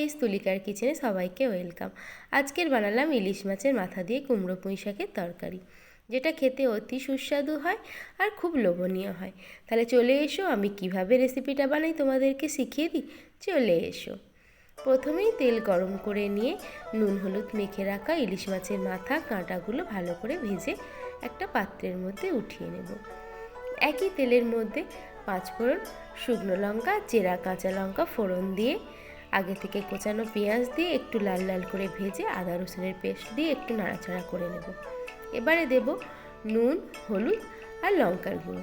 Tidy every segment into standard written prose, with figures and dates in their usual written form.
Guys, তুলিকার কিচেনে সবাইকে welcome. আজকের বানালাম ইলিশ মাছের মাথা দিয়ে কুমড়ো পুঁই শাকের তরকারি, যেটা খেতে অতি সুস্বাদু হয় আর খুব লোভনীয় হয়। তাহলে চলে এসো, আমি কিভাবে রেসিপিটা বানাই তোমাদেরকে শিখিয়ে দিই। চলে এসো। প্রথমেই তেল গরম করে নিয়ে নুন হলুদ মেখে রাখা ইলিশ মাছের মাথা কাঁটাগুলো ভালো করে ভেজে একটা পাত্রের মধ্যে উঠিয়ে নেব। একই তেলের মধ্যে 5 ফোড়ন, শুকনো লঙ্কা, চেরা কাঁচা লঙ্কা ফোড়ন দিয়ে আগে থেকে কোচানো পেঁয়াজ দিয়ে একটু লাল লাল করে ভেজে আদা রসুনের পেস্ট দিয়ে একটু নাড়াচাড়া করে নেব। এবারে দেব নুন, হলুদ আর লঙ্কার গুঁড়ো।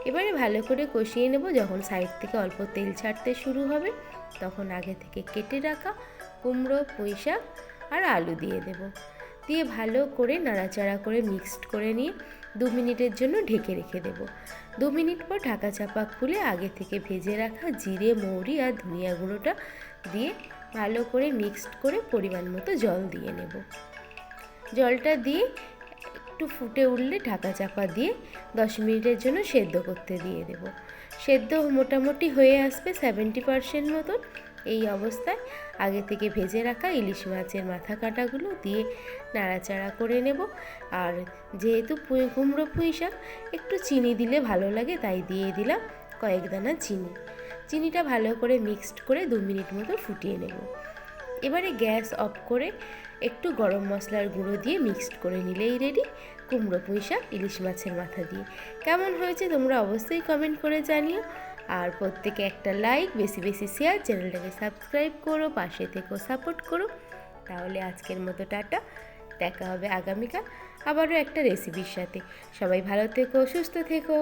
এবারে ভালো করে কষিয়ে নেব। যখন সাইড থেকে অল্প তেল ছাড়তে শুরু হবে তখন আগে থেকে কেটে রাখা কুমড়ো, পুঁই শাক আর আলু দিয়ে দেব। দিয়ে ভালো করে নাড়াচাড়া করে মিক্সড করে নিয়ে 2 মিনিটের জন্য ঢেকে রেখে দেব। 2 মিনিট পর ঢাকা চাপা খুলে আগে থেকে ভেজে রাখা জিরে, মৌরি আর ধনিয়া গুঁড়োটা দিয়ে ভালো করে মিক্সড করে পরিমাণ মতো জল দিয়ে নেব। জলটা দিয়ে একটু ফুটে উঠলে ঢাকা চাপা দিয়ে 10 মিনিটের জন্য সেদ্ধ করতে দিয়ে দেব। সেদ্ধ মোটামুটি হয়ে আসবে 70% মতন। এই অবস্থায় আগে থেকে ভেজে রাখা ইলিশ মাছের মাথা কাটাগুলো দিয়ে নাড়াচাড়া করে নেব। আর যেহেতু কুমড়ো পুঁই শাক, একটু চিনি দিলে ভালো লাগে, তাই দিয়ে দিলাম কয়েক দানা চিনি। চিনিটা ভালো করে মিক্সড করে 2 মিনিট মতো ফুটিয়ে নেব। এবারে গ্যাস অফ করে একটু গরম মশলার গুঁড়ো দিয়ে মিক্সড করে নিলেই রেডি কুমড়ো পুঁই শাক ইলিশ মাছের মাথা দিয়ে। কেমন হয়েছে তোমরা অবশ্যই কমেন্ট করে জানিও। আর প্রত্যেকে একটা লাইক, বেশি বেশি শেয়ার, চ্যানেলটাকে সাবস্ক্রাইব করো, পাশে থেকেও সাপোর্ট করো। তাহলে আজকের মতো টাটা, দেখা হবে আগামীকাল আবারও একটা রেসিপির সাথে। সবাই ভালো থেকো, সুস্থ থেকো।